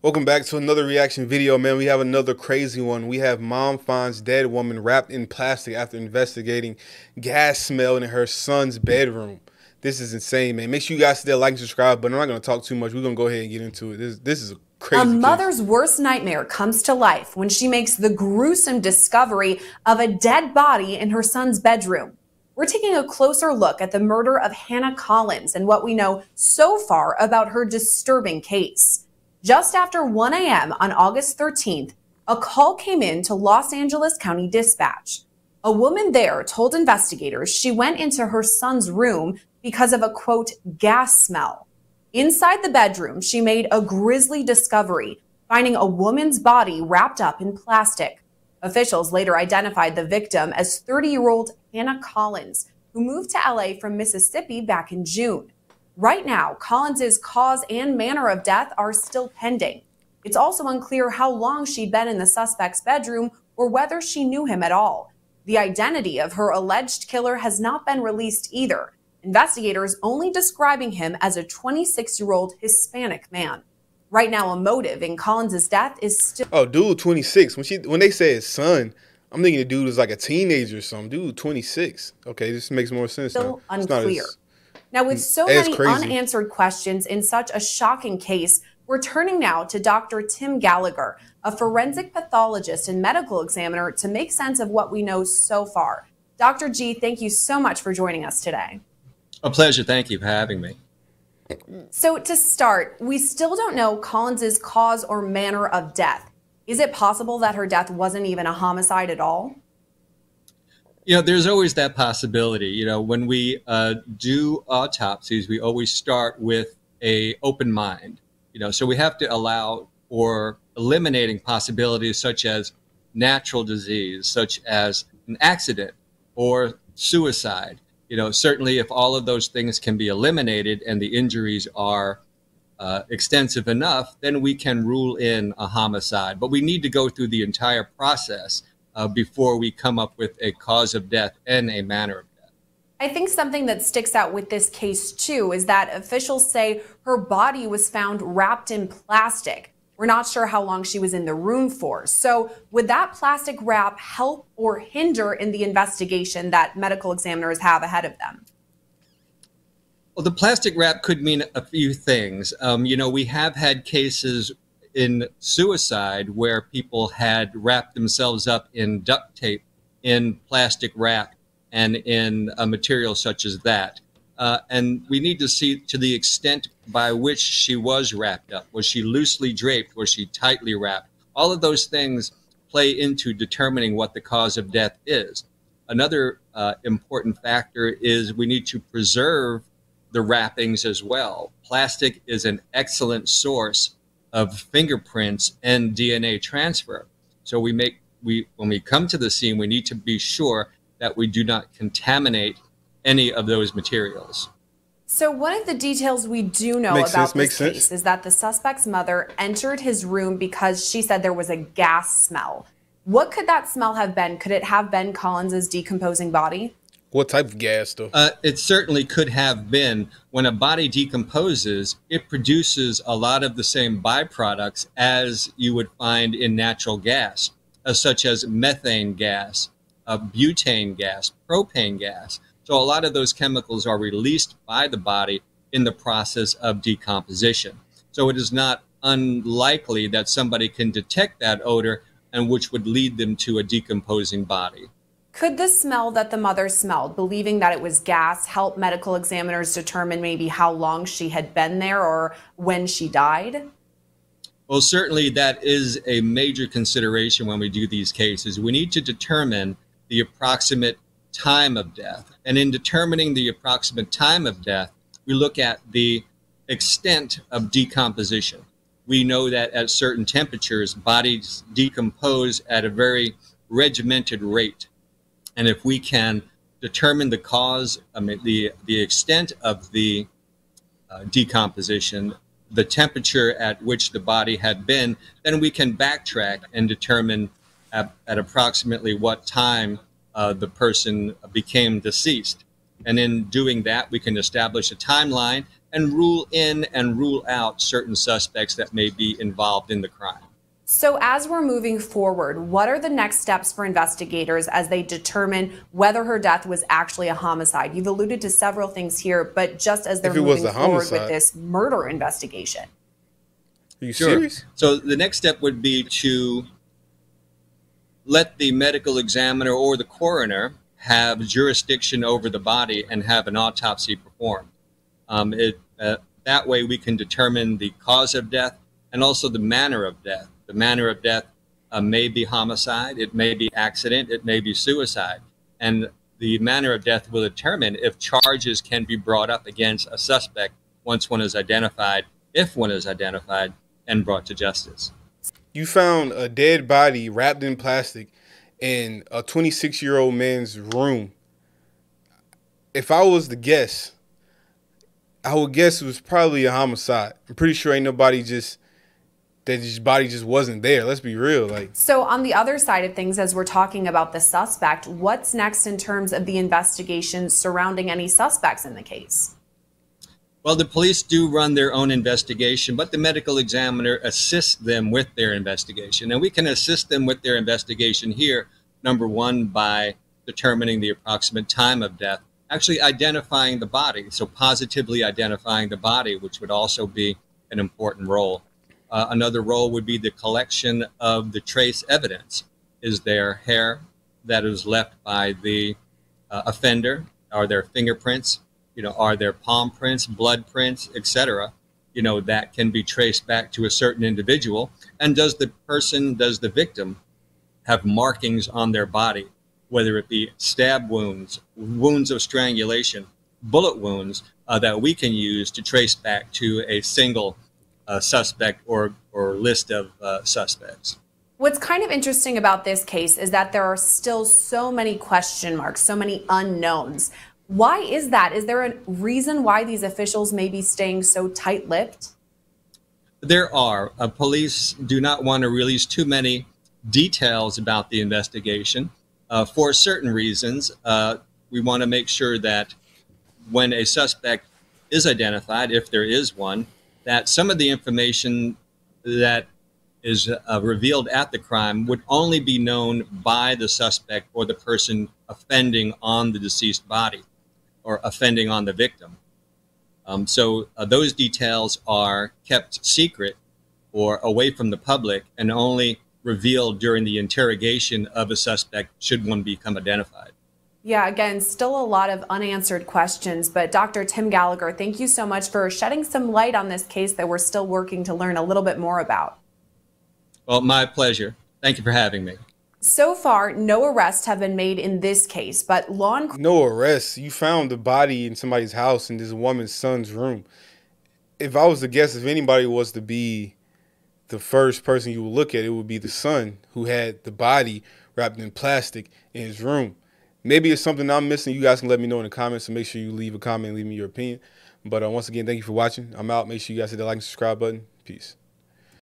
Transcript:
Welcome back to another reaction video, man. We have another crazy one. We have mom finds dead woman wrapped in plastic after investigating gas smell in her son's bedroom. This is insane, man. Make sure you guys still like and subscribe, but I'm not going to talk too much. We're going to go ahead and get into it. This is a crazy A case. mother's worst nightmare comes to life when she makes the gruesome discovery of a dead body in her son's bedroom. We're taking a closer look at the murder of Hannah Collins and what we know so far about her disturbing case. Just after 1 a.m. on August 13th, a call came in to Los Angeles County Dispatch. A woman there told investigators she went into her son's room because of a, quote, gas smell. Inside the bedroom, she made a grisly discovery, finding a woman's body wrapped up in plastic. Officials later identified the victim as 30-year-old Hannah Collins, who moved to LA from Mississippi back in June. Right now, Collins's cause and manner of death are still pending. It's also unclear how long she'd been in the suspect's bedroom or whether she knew him at all. The identity of her alleged killer has not been released either. Investigators only describing him as a 26-year-old Hispanic man. Right now, a motive in Collins's death is still— Oh, dude, 26. When they say his son, I'm thinking the dude was like a teenager or something. Dude, 26. Okay, this makes more sense now. Unclear. Now, with so many unanswered questions in such a shocking case, we're turning now to Dr. Tim Gallagher, a forensic pathologist and medical examiner, to make sense of what we know so far. Dr. G, thank you so much for joining us today. A pleasure. Thank you for having me. So to start, we still don't know Collins's cause or manner of death. Is it possible that her death wasn't even a homicide at all? You know, there's always that possibility. You know, when we do autopsies, we always start with an open mind. You know, so we have to allow for eliminating possibilities such as natural disease, such as an accident or suicide. You know, certainly if all of those things can be eliminated and the injuries are extensive enough, then we can rule in a homicide. But we need to go through the entire process before we come up with a cause of death and a manner of death. I think something that sticks out with this case, too, is that officials say her body was found wrapped in plastic. We're not sure how long she was in the room for. So would that plastic wrap help or hinder in the investigation that medical examiners have ahead of them? Well, the plastic wrap could mean a few things. You know, we have had cases in suicide where people had wrapped themselves up in duct tape, in plastic wrap, and in a material such as that. And we need to see to the extent by which she was wrapped up. Was she loosely draped? Was she tightly wrapped? All of those things play into determining what the cause of death is. Another important factor is we need to preserve the wrappings as well. Plastic is an excellent source of fingerprints and DNA transfer. So when we come to the scene, we need to be sure that we do not contaminate any of those materials. So one of the details we do know about this case is that the suspect's mother entered his room because she said there was a gas smell. What could that smell have been? Could it have been Collins's decomposing body? What type of gas, though? It certainly could have been. When a body decomposes, it produces a lot of the same byproducts as you would find in natural gas, such as methane gas, butane gas, propane gas. So a lot of those chemicals are released by the body in the process of decomposition. So it is not unlikely that somebody can detect that odor, and which would lead them to a decomposing body. Could the smell that the mother smelled, believing that it was gas, help medical examiners determine maybe how long she had been there or when she died? Well, certainly that is a major consideration when we do these cases. We need to determine the approximate time of death. And in determining the approximate time of death, we look at the extent of decomposition. We know that at certain temperatures, bodies decompose at a very regimented rate. And if we can determine the cause, the extent of the decomposition, the temperature at which the body had been, then we can backtrack and determine at approximately what time the person became deceased. And in doing that, we can establish a timeline and rule in and rule out certain suspects that may be involved in the crime. So as we're moving forward, what are the next steps for investigators as they determine whether her death was actually a homicide? You've alluded to several things here, but just as they're moving forward with this murder investigation. Are you serious? So the next step would be to let the medical examiner or the coroner have jurisdiction over the body and have an autopsy performed. That way we can determine the cause of death and also the manner of death. The manner of death may be homicide, it may be accident, it may be suicide. And the manner of death will determine if charges can be brought up against a suspect once one is identified, if one is identified, and brought to justice. You found a dead body wrapped in plastic in a 26-year-old man's room. If I was to guess, I would guess it was probably a homicide. I'm pretty sure ain't nobody that his body just wasn't there. Let's be real. So on the other side of things, as we're talking about the suspect, what's next in terms of the investigation surrounding any suspects in the case? Well, the police do run their own investigation, but the medical examiner assists them with their investigation. And we can assist them with their investigation here, number one, by determining the approximate time of death, actually identifying the body, so positively identifying the body, which would also be an important role. Another role would be the collection of the trace evidence. Is there hair that is left by the offender? Are there fingerprints? Are there palm prints, blood prints, etc.? That can be traced back to a certain individual. And does the victim have markings on their body, whether it be stab wounds, wounds of strangulation, bullet wounds that we can use to trace back to a single suspect or list of suspects. What's kind of interesting about this case is that there are still so many question marks, so many unknowns. Why is that? Is there a reason why these officials may be staying so tight-lipped? There are. Police do not want to release too many details about the investigation for certain reasons. We want to make sure that when a suspect is identified, if there is one, that some of the information that is revealed at the crime would only be known by the suspect or the person offending on the deceased body or offending on the victim. So those details are kept secret or away from the public and only revealed during the interrogation of a suspect should one become identified. Yeah, again, still a lot of unanswered questions, but Dr. Tim Gallagher, thank you so much for shedding some light on this case that we're still working to learn a little bit more about. Well, my pleasure. Thank you for having me. So far, no arrests have been made in this case, but No arrests. You found the body in somebody's house in this woman's son's room. If I was to guess, if anybody was to be the first person you would look at, it would be the son who had the body wrapped in plastic in his room. Maybe it's something I'm missing. You guys can let me know in the comments, so make sure you leave a comment and leave me your opinion. But once again, thank you for watching. I'm out. Make sure you guys hit the like and subscribe button. Peace.